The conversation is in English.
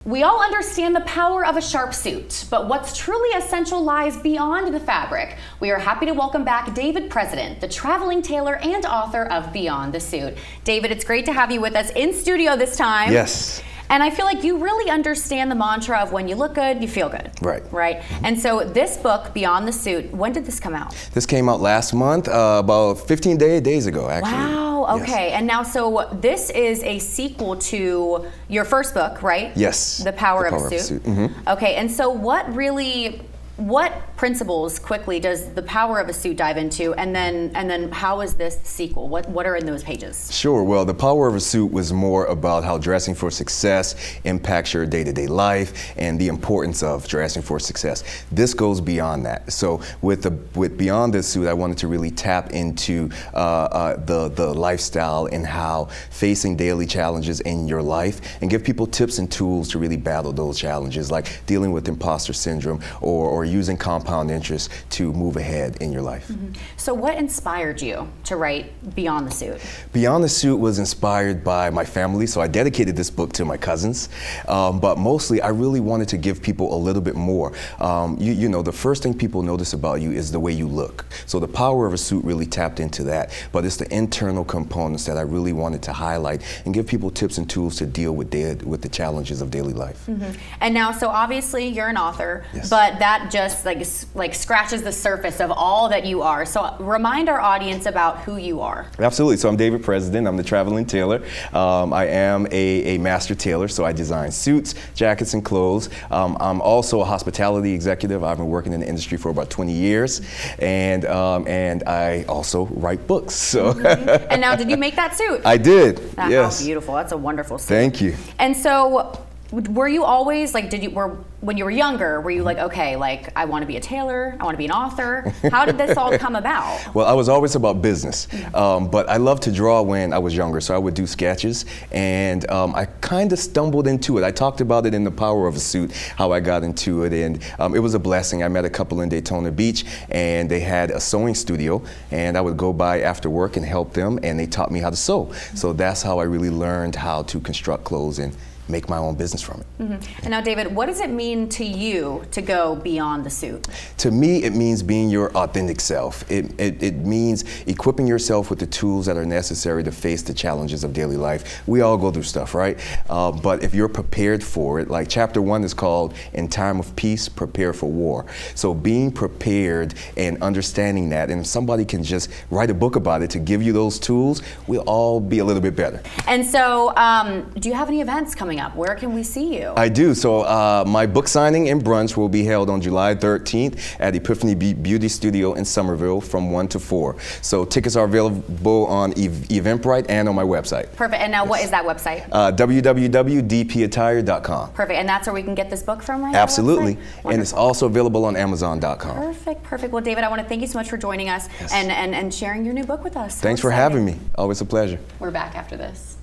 We all understand the power of a sharp suit, but what's truly essential lies beyond the fabric. We are happy to welcome back David President, the traveling tailor and author of Beyond the Suit. David, it's great to have you with us in studio this time. Yes. And I feel like you really understand the mantra of when you look good, you feel good. Right. Right? And so this book, Beyond the Suit, when did this come out? This came out last month, about 15 days ago, actually. Wow, okay. Yes. And now, so this is a sequel to your first book, right? Yes. The Power of a Suit. Mm-hmm. Okay, and so what principles quickly does The Power of a Suit dive into, and then how is this sequel? What are in those pages? Sure. Well, The Power of a Suit was more about how dressing for success impacts your day-to-day life and the importance of dressing for success. This goes beyond that. So with Beyond the Suit, I wanted to really tap into the lifestyle and how facing daily challenges in your life and give people tips and tools to really battle those challenges, like dealing with imposter syndrome or using compound interest to move ahead in your life. Mm-hmm. So what inspired you to write Beyond the Suit? Beyond the Suit was inspired by my family, so I dedicated this book to my cousins, but mostly I really wanted to give people a little bit more. You know, the first thing people notice about you is the way you look. So The Power of a Suit really tapped into that, but it's the internal components that I really wanted to highlight and give people tips and tools to deal with the challenges of daily life. Mm-hmm. And now, so obviously you're an author, yes, but that just like scratches the surface of all that you are. So remind our audience about who you are. Absolutely. So I'm David President. I'm the traveling tailor. I am a master tailor, so I design suits, jackets, and clothes. I'm also a hospitality executive. I've been working in the industry for about 20 years, and I also write books. So. Mm-hmm. And now, did you make that suit? I did. Yes. How beautiful. That's a wonderful suit. Thank you. And so, were you always like, when you were younger, were you like, okay, like I want to be a tailor, I want to be an author? How did this all come about? Well, I was always about business, but I loved to draw when I was younger, so I would do sketches, and I kind of stumbled into it. I talked about it in The Power of a Suit, how I got into it, and it was a blessing. I met a couple in Daytona Beach, and they had a sewing studio, and I would go by after work and help them, and they taught me how to sew. So that's how I really learned how to construct clothes and make my own business from it. Mm-hmm. And now, David, what does it mean to you to go beyond the suit? To me, it means being your authentic self. It means equipping yourself with the tools that are necessary to face the challenges of daily life. We all go through stuff, right? But if you're prepared for it, like chapter 1 is called In Time of Peace, Prepare for War. So being prepared and understanding that, and if somebody can just write a book about it to give you those tools, we'll all be a little bit better. And so, do you have any events coming up? Where can we see you? I do. So my book signing and brunch will be held on July 13th at Epiphany Beauty Studio in Somerville from 1 to 4. So tickets are available on Eventbrite and on my website. Perfect. And now, what is that website? www.dpattire.com. Perfect. And that's where we can get this book from, right? Absolutely. And it's also available on Amazon.com. Perfect. Perfect. Well, David, I want to thank you so much for joining us, yes, and sharing your new book with us. Thanks for having me. Always a pleasure. We're back after this.